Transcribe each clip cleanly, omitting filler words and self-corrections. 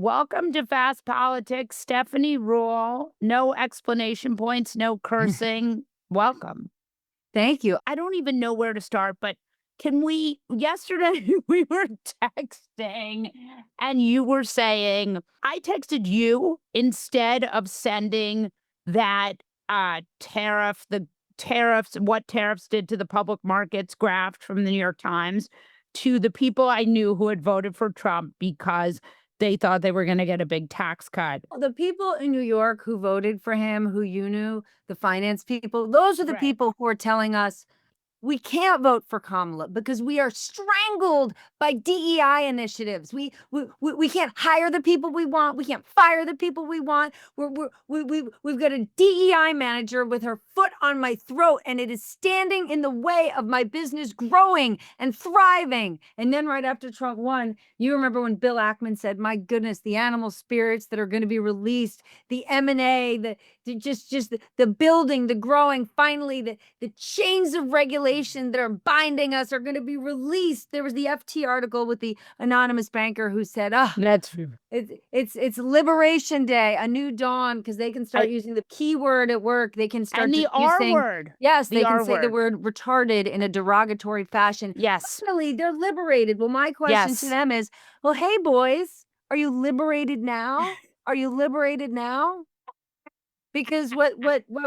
Welcome to Fast Politics, Stephanie Ruhl. No explanation points, no cursing. Welcome. Thank you. I don't even know where to start, but yesterday we were texting and you were saying, I texted you instead of sending that what tariffs did to the public markets graph from the New York Times to the people I knew who had voted for Trump because they thought they were going to get a big tax cut. The people in New York who voted for him, who you knew, the finance people, those are the Right. people who are telling us we can't vote for Kamala because we are strangled by DEI initiatives. We can't hire the people we want. We can't fire the people we want. We've got a DEI manager with her foot on my throat, and it is standing in the way of my business growing and thriving. And then right after Trump won, you remember when Bill Ackman said, "My goodness, the animal spirits that are going to be released, the M&A, the building, the growing, finally the chains of regulation that are binding us are going to be released." There was the FT article with the anonymous banker who said, "Oh, That's it's Liberation Day, a new dawn," because they can start using the keyword at work. They can start and the R using, word. yes, The they can R say the word. word retarded in a derogatory fashion. Yes. Finally, they're liberated. Well, my question to Yes. them is, well, hey boys, are you liberated now? Are you liberated now? Because what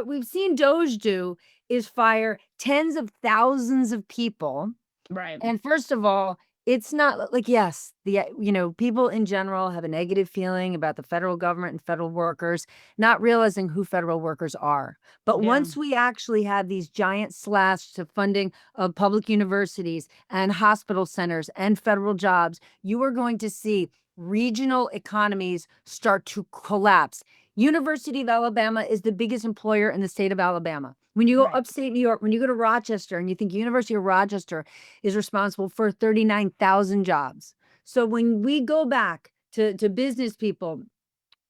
we've seen Doge do is fire tens of thousands of people. Right. And first of all, it's not like, yes, people in general have a negative feeling about the federal government and federal workers, not realizing who federal workers are. But Yeah. once we actually have these giant slash to funding of public universities and hospital centers and federal jobs, you are going to see regional economies start to collapse. University of Alabama is the biggest employer in the state of Alabama. When you go Right. upstate New York, when you go to Rochester and you think University of Rochester is responsible for 39,000 jobs. So when we go back to business people,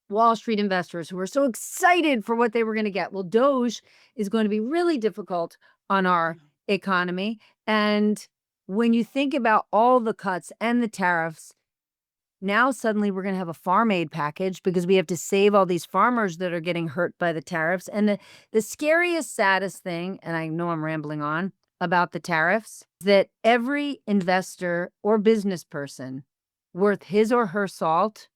Wall Street investors who are so excited for what they were going to get, well, Doge is going to be really difficult on our economy. And when you think about all the cuts and the tariffs, now suddenly we're going to have a farm aid package because we have to save all these farmers that are getting hurt by the tariffs. And the scariest, saddest thing, and I know I'm rambling on about the tariffs, that every investor or business person worth his or her salt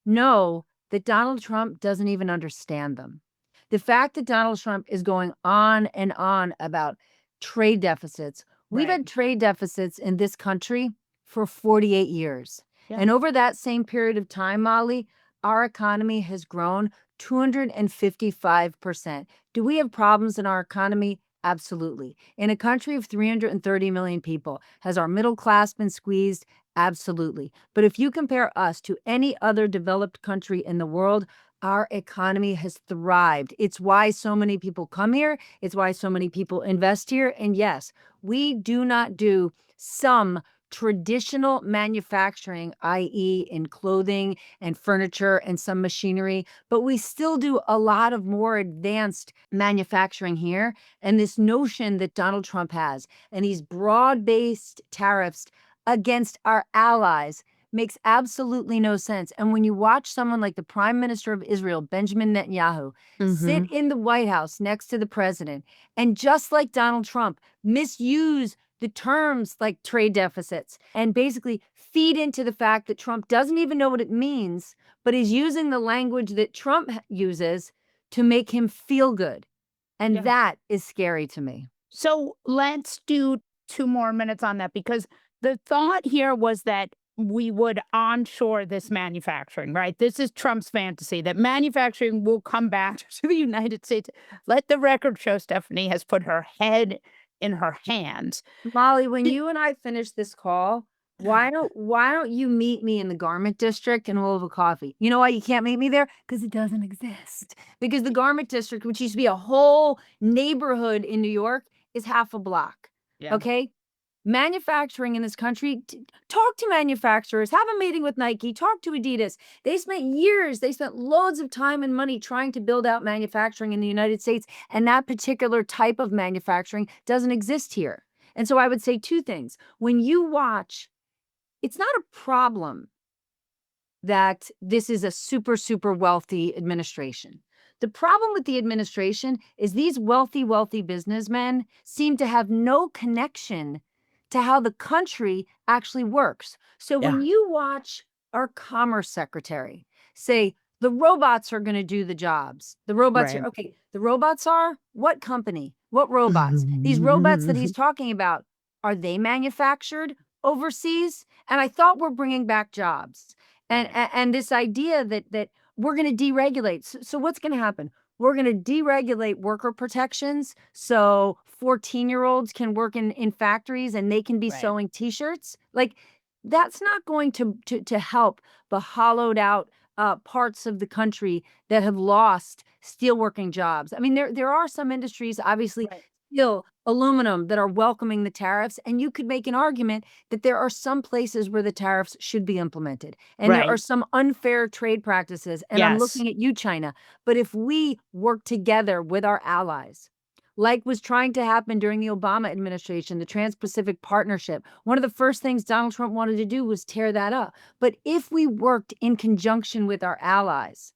know that Donald Trump doesn't even understand them. The fact that Donald Trump is going on and on about trade deficits, we've Right. had trade deficits in this country for 48 years. Yeah. And over that same period of time, Molly, our economy has grown 255%. Do we have problems in our economy? Absolutely. In a country of 330 million people, has our middle class been squeezed? Absolutely. But if you compare us to any other developed country in the world, our economy has thrived. It's why so many people come here. It's why so many people invest here. And yes, we do not do some traditional manufacturing, i.e., in clothing and furniture and some machinery, but we still do a lot of more advanced manufacturing here. And this notion that Donald Trump has and these broad-based tariffs against our allies makes absolutely no sense. And when you watch someone like the Prime Minister of Israel, Benjamin Netanyahu, sit in the White House next to the president, and just like Donald Trump, misuse the terms like trade deficits and basically feed into the fact that Trump doesn't even know what it means, but is using the language that Trump uses to make him feel good. And Yeah. that is scary to me. So let's do 2 more minutes on that because the thought here was that we would onshore this manufacturing, right? This is Trump's fantasy that manufacturing will come back to the United States. Let the record show Stephanie has put her head in her hands. Molly, when Th- you and I finish this call, why don't you meet me in the garment district and we'll have a coffee? You know why you can't meet me there? Because it doesn't exist. Because the garment district, which used to be a whole neighborhood in New York, is half a block. Yeah. Okay. Manufacturing in this country, talk to manufacturers, have a meeting with Nike, talk to Adidas. They spent loads of time and money trying to build out manufacturing in the United States. And that particular type of manufacturing doesn't exist here. And so I would say two things. When you watch, it's not a problem that this is a super, super wealthy administration. The problem with the administration is these wealthy, wealthy businessmen seem to have no connection to how the country actually works. So when Yeah. you watch our commerce secretary say, the robots are going to do the jobs. The robots Right. are, okay, the robots are what company? What robots? These robots that he's talking about, are they manufactured overseas? And I thought we're bringing back jobs. And, Right. and this idea that we're going to deregulate. So what's going to happen? We're going to deregulate worker protections so 14-year-olds can work in factories and they can be Right. sewing T-shirts. Like, that's not going to help the hollowed out parts of the country that have lost steelworking jobs. I mean, there are some industries, obviously, Right. steel, aluminum, that are welcoming the tariffs, and you could make an argument that there are some places where the tariffs should be implemented, and there are Right. some unfair trade practices. And I'm Yes. looking at you, China. But if we work together with our allies, like was trying to happen during the Obama administration, the Trans-Pacific Partnership. One of the first things Donald Trump wanted to do was tear that up. But if we worked in conjunction with our allies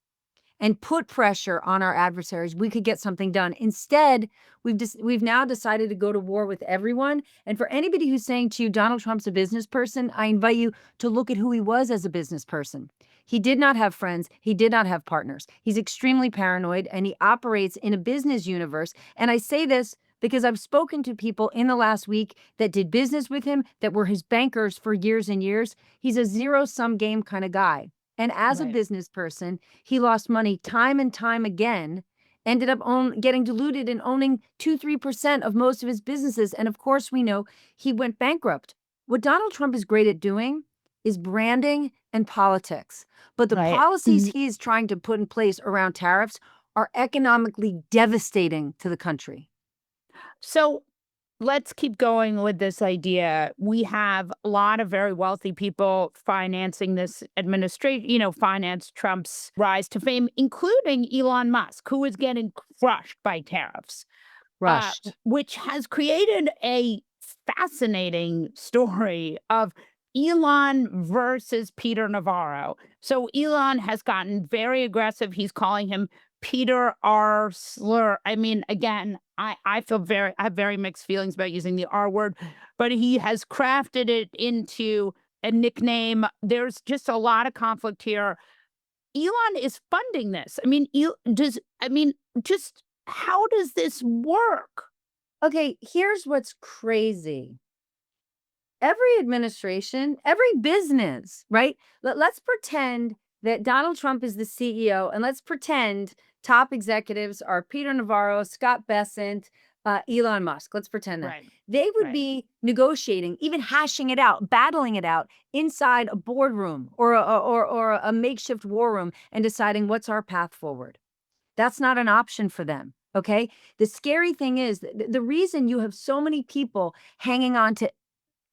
and put pressure on our adversaries, we could get something done. Instead, we've now decided to go to war with everyone. And for anybody who's saying to you, Donald Trump's a business person, I invite you to look at who he was as a business person. He did not have friends. He did not have partners. He's extremely paranoid, and he operates in a business universe. And I say this because I've spoken to people in the last week that did business with him, that were his bankers for years and years. He's a zero-sum game kind of guy. And as a Right. business person, he lost money time and time again, ended up getting diluted and owning 2-3% of most of his businesses. And of course, we know he went bankrupt. What Donald Trump is great at doing is branding and politics. But the Right. policies he is trying to put in place around tariffs are economically devastating to the country. So let's keep going with this idea. We have a lot of very wealthy people financing this administration, finance Trump's rise to fame, including Elon Musk, who is getting crushed by tariffs, Rushed. which has created a fascinating story of Elon versus Peter Navarro. So Elon has gotten very aggressive. He's calling him Peter R. Slur. I mean, again, I have very mixed feelings about using the R word, but he has crafted it into a nickname. There's just a lot of conflict here. Elon is funding this. I mean, just how does this work? Okay, here's what's crazy. Every administration, every business, right? Let's pretend that Donald Trump is the CEO, and let's pretend top executives are Peter Navarro, Scott Bessent, Elon Musk. Let's pretend that. Right. They would Right. be negotiating, even hashing it out, battling it out inside a boardroom or a makeshift war room, and deciding what's our path forward. That's not an option for them. Okay. The scary thing is the reason you have so many people hanging on to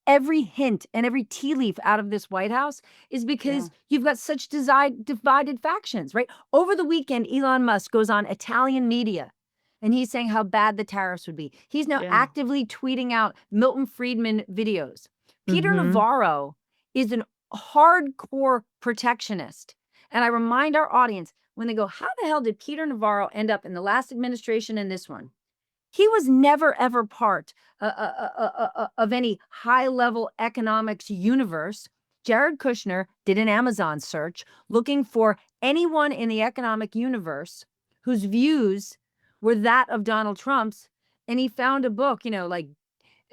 every hint and every tea leaf out of this White House is Yeah. because you've got such divided factions, right? Over the weekend, Elon Musk goes on Italian media and he's saying how bad the tariffs would be. He's now Yeah. actively tweeting out Milton Friedman videos. Peter Mhm. Navarro is an hardcore protectionist. And I remind our audience when they go, how the hell did Peter Navarro end up in the last administration and this one? He was never, ever part of any high-level economics universe. Jared Kushner did an Amazon search looking for anyone in the economic universe whose views were that of Donald Trump's, and he found a book, like,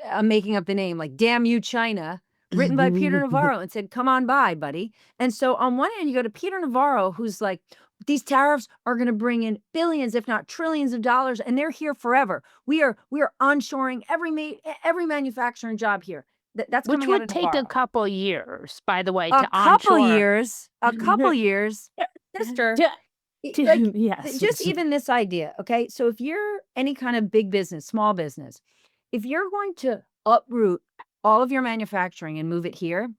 I'm making up the name, like Damn You China, written by Peter Navarro, and said, come on by, buddy. And so on one hand, you go to Peter Navarro, who's like, these tariffs are going to bring in billions, if not trillions of dollars, and they're here forever. We are onshoring every manufacturing job here. That's Which coming out would of take a Navarro. couple years, by the way, A to couple onshore. years, a couple years, sister. To Like, yes. just even this idea, okay? So if you're any kind of big business, small business, if you're going to uproot all of your manufacturing and move it here,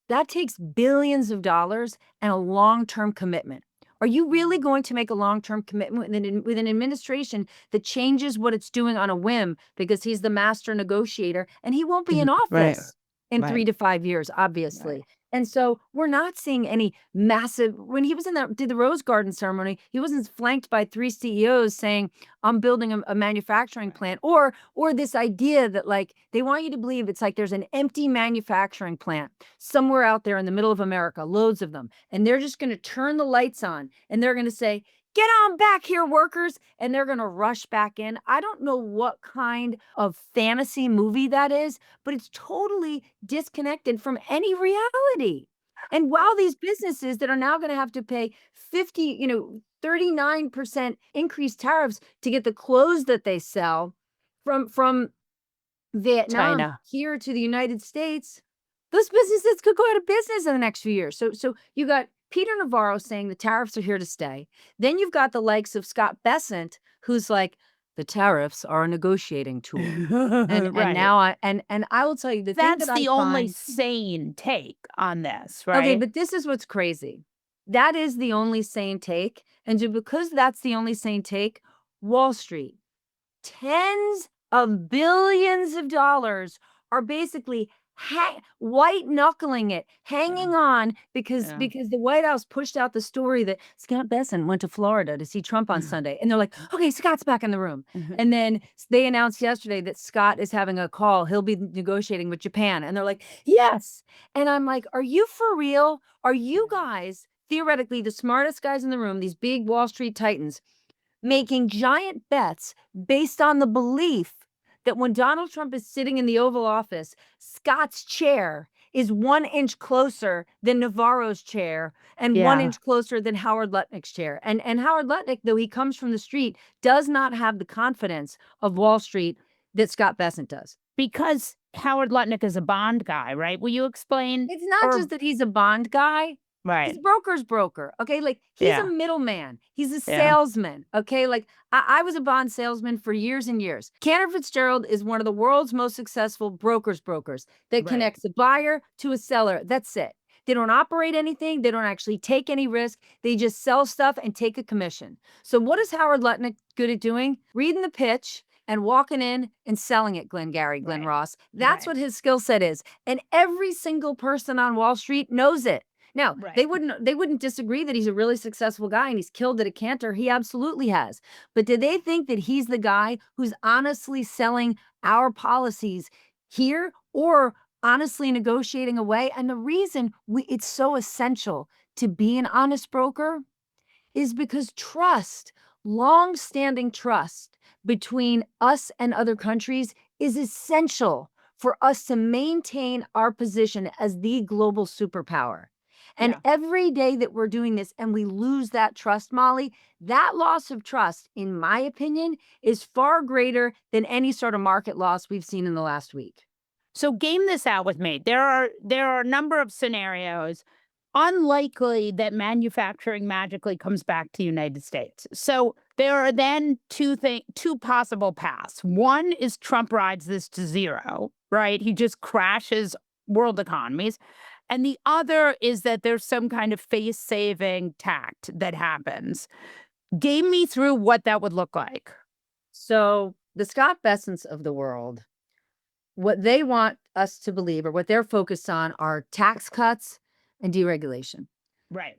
that takes billions of dollars and a long-term commitment. Are you really going to make a long-term commitment with an administration that changes what it's doing on a whim because he's the master negotiator and he won't be in Right. office in Right. 3 to 5 years, Right. obviously? And so we're not seeing any massive, when he was in that, did the Rose Garden ceremony, he wasn't flanked by 3 CEOs saying, I'm building a manufacturing plant, or this idea that like, they want you to believe it's like there's an empty manufacturing plant somewhere out there in the middle of America, loads of them. And they're just going to turn the lights on and they're going to say, get on back here, workers. And they're going to rush back in. I don't know what kind of fantasy movie that is, but it's totally disconnected from any reality. And while these businesses that are now going to have to pay 39% increased tariffs to get the clothes that they sell from Vietnam China. here to the United States, those businesses could go out of business in the next few years. So you got Peter Navarro saying the tariffs are here to stay. Then you've got the likes of Scott Bessent, who's like, the tariffs are a negotiating tool. And Right. now I will tell you the thing That's that the I only find, sane take on this, okay, right? but this is what's crazy. That is the only sane take. And because that's the only sane take, Wall Street, tens of billions of dollars are basically white knuckling it, hanging on because Yeah. because the White House pushed out the story that Scott Bessent went to Florida to see Trump on Sunday, and they're like, okay, Scott's back in the room. And then they announced yesterday that Scott is having a call. He'll be negotiating with Japan, and they're like, yes. And I'm like, are you for real? Are you guys theoretically the smartest guys in the room? These big Wall Street titans making giant bets based on the belief that when Donald Trump is sitting in the Oval Office, Scott's chair is 1 inch closer than Navarro's chair and 1 Yeah. inch closer than Howard Lutnick's chair. And Howard Lutnick, though he comes from the street, does not have the confidence of Wall Street that Scott Bessent does. Because Howard Lutnick is a bond guy, right? Will you explain? It's not Or just that he's a bond guy. right. He's broker's broker. Okay. Like he's a Yeah. middleman. He's a Yeah. salesman. Okay. Like I was a bond salesman for years and years. Cantor Fitzgerald is one of the world's most successful brokers that Right. connects a buyer to a seller. That's it. They don't operate anything. They don't actually take any risk. They just sell stuff and take a commission. So what is Howard Lutnick good at doing? Reading the pitch and walking in and selling it, Glenn Right. Ross. That's Right. what his skill set is. And every single person on Wall Street knows it. Now, Right. they wouldn't disagree that he's a really successful guy and he's killed it at Cantor. He absolutely has. But do they think that he's the guy who's honestly selling our policies here or honestly negotiating away? And the reason it's so essential to be an honest broker is because trust, long-standing trust between us and other countries is essential for us to maintain our position as the global superpower. And Yeah. every day that we're doing this and we lose that trust, Molly, that loss of trust, in my opinion, is far greater than any sort of market loss we've seen in the last week. So game this out with me. There are a number of scenarios. Unlikely that manufacturing magically comes back to the United States. So there are then two possible paths. One is Trump rides this to zero, right? He just crashes world economies. And the other is that there's some kind of face-saving tact that happens. Game me through what that would look like. So the Scott Bessents of the world, what they want us to believe or what they're focused on are tax cuts and deregulation. Right.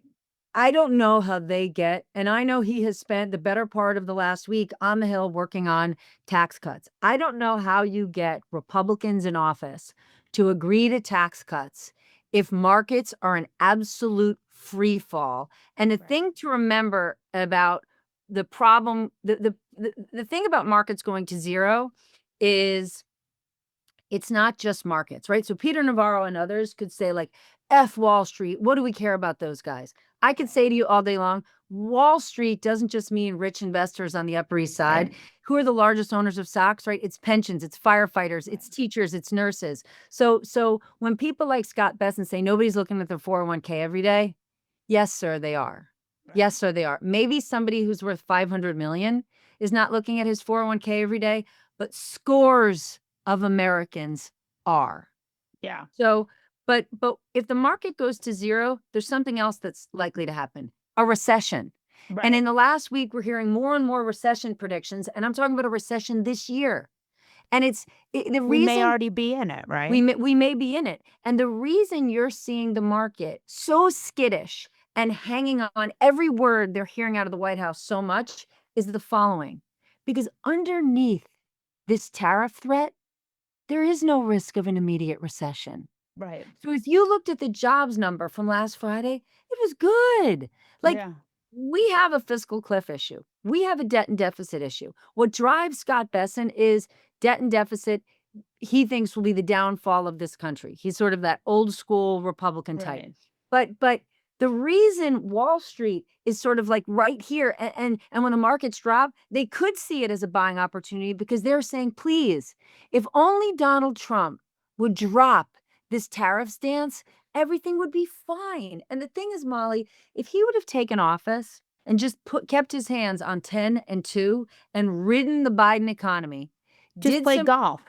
I don't know how they get, and I know he has spent the better part of the last week on the Hill working on tax cuts. I don't know how you get Republicans in office to agree to tax cuts if markets are an absolute free fall. And the thing to remember about the problem, the thing about markets going to zero is it's not just markets, right? So Peter Navarro and others could say like, F Wall Street, what do we care about those guys? I could say to you all day long, Wall Street doesn't just mean rich investors on the Upper East Side. Who are the largest owners of stocks, right? It's pensions, it's firefighters, it's teachers, it's nurses. So when people like Scott Bessent say nobody's looking at their 401k every day, yes, sir, they are. Yes, sir, they are. Maybe somebody who's worth 500 million is not looking at his 401k every day, but scores of Americans are. Yeah. So, but if the market goes to zero, there's something else that's likely to happen, a recession. Right. And in the last week, we're hearing more and more recession predictions, and I'm talking about a recession this year. And the We may reason already be in it, right? we may be in it. And the reason you're seeing the market so skittish and hanging on every word they're hearing out of the White House so much is the following. Because underneath this tariff threat, there is no risk of an immediate recession. Right. So if you looked at the jobs number from last Friday, it was good. Like, Yeah. we have a fiscal cliff issue. We have a debt and deficit issue. What drives Scott Bessent is debt and deficit. He thinks will be the downfall of this country. He's sort of that old school Republican type. Right. But the reason Wall Street is sort of like right here, and when the markets drop, they could see it as a buying opportunity because they're saying, please, if only Donald Trump would drop this tariff stance, everything would be fine. And the thing is, Molly, if he would have taken office and just kept his hands on 10 and 2 and ridden the Biden economy, Just play golf.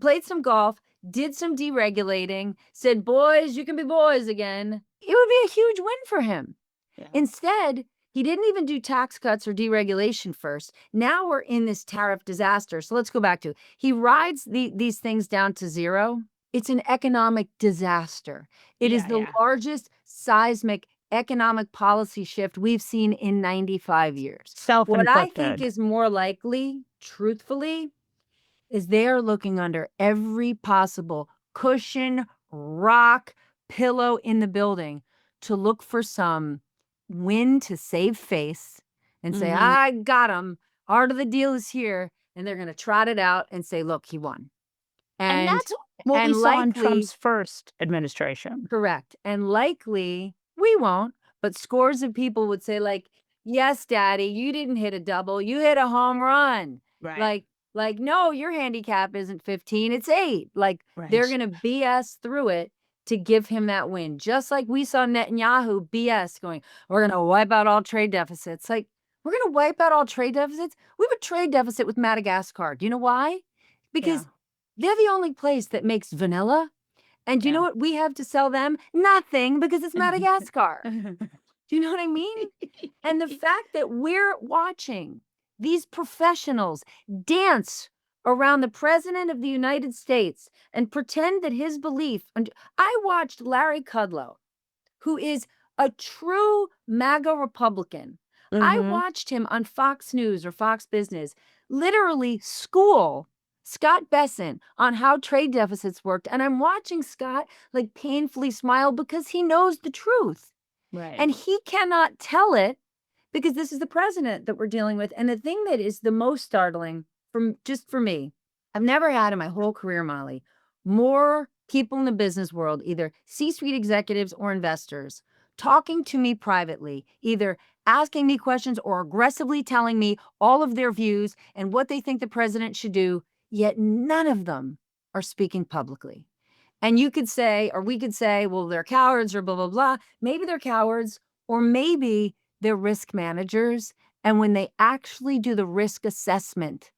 played some golf, did some deregulating, said, boys, you can be boys again, it would be a huge win for him. Yeah. Instead, he didn't even do tax cuts or deregulation first. Now we're in this tariff disaster. So let's go back to, he rides these things down to zero. It's an economic disaster. It is the largest seismic economic policy shift we've seen in 95 years. What I think is more likely, truthfully, is they are looking under every possible cushion, rock, pillow in the building to look for some win to save face and say, I got him. Art of the deal is here. And they're going to trot it out and say, look, he won. And that's what we saw in Trump's first administration. Correct. And likely we won't, but scores of people would say, like, yes, daddy, you didn't hit a double. You hit a home run. Right. Like, no, your handicap isn't 15, it's 8. Like, they're going to BS through it to give him that win. Just like we saw Netanyahu BS going, we're going to wipe out all trade deficits. Like, we're going to wipe out all trade deficits? We have a trade deficit with Madagascar. Do you know why? Because they're the only place that makes vanilla. And do you know what we have to sell them? Nothing, because it's Madagascar. Do you know what I mean? And the fact that we're watching these professionals dance around the president of the United States and pretend that his belief. And I watched Larry Kudlow, who is a true MAGA Republican. I watched him on Fox News or Fox Business literally school Scott Bessent on how trade deficits worked. And I'm watching Scott like painfully smile because he knows the truth. Right. And he cannot tell it because this is the president that we're dealing with. And the thing that is the most startling for me, I've never had in my whole career, Molly, more people in the business world, either C-suite executives or investors, talking to me privately, either asking me questions or aggressively telling me all of their views and what they think the president should do, yet none of them are speaking publicly. And you could say, or we could say, well, they're cowards or blah, blah, blah. Maybe they're cowards, or maybe they're risk managers. And when they actually do the risk assessment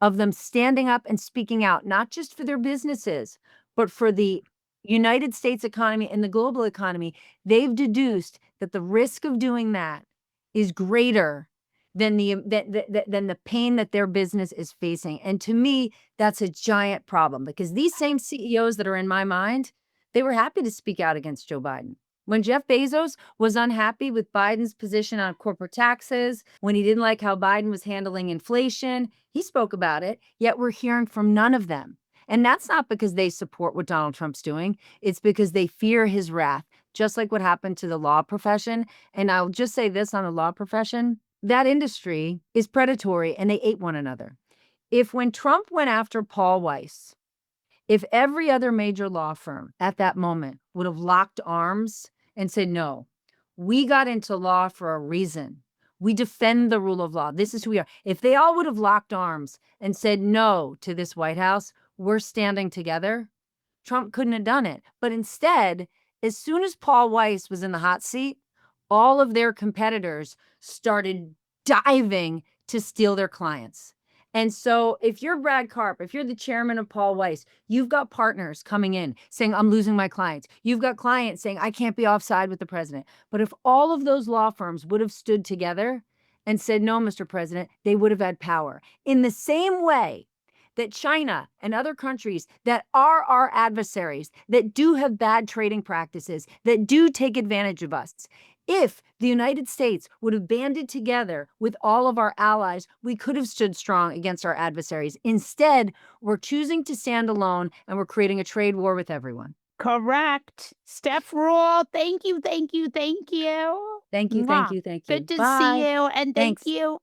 of them standing up and speaking out, not just for their businesses, but for the United States economy and the global economy, they've deduced that the risk of doing that is greater than the pain that their business is facing. And to me, that's a giant problem because these same CEOs that are in my mind, they were happy to speak out against Joe Biden. When Jeff Bezos was unhappy with Biden's position on corporate taxes, when he didn't like how Biden was handling inflation, he spoke about it, yet we're hearing from none of them. And that's not because they support what Donald Trump's doing. It's because they fear his wrath, just like what happened to the law profession. And I'll just say this on the law profession, that industry is predatory and they ate one another. If when Trump went after Paul Weiss, if every other major law firm at that moment would have locked arms and said, no, we got into law for a reason. We defend the rule of law. This is who we are. If they all would have locked arms and said no to this White House, we're standing together, Trump couldn't have done it. But instead, as soon as Paul Weiss was in the hot seat, all of their competitors started diving to steal their clients. And so if you're Brad Karp, if you're the chairman of Paul Weiss, you've got partners coming in saying, I'm losing my clients. You've got clients saying, I can't be offside with the president. But if all of those law firms would have stood together and said, no, Mr. President, they would have had power. In the same way that China and other countries that are our adversaries, that do have bad trading practices, that do take advantage of us, if the United States would have banded together with all of our allies, we could have stood strong against our adversaries. Instead, we're choosing to stand alone, and we're creating a trade war with everyone. Correct. Steph Ruhl, thank you, thank you, thank you. Thank you, thank Mwah. you, thank you. Good to Bye. see you, and thank Thanks. you.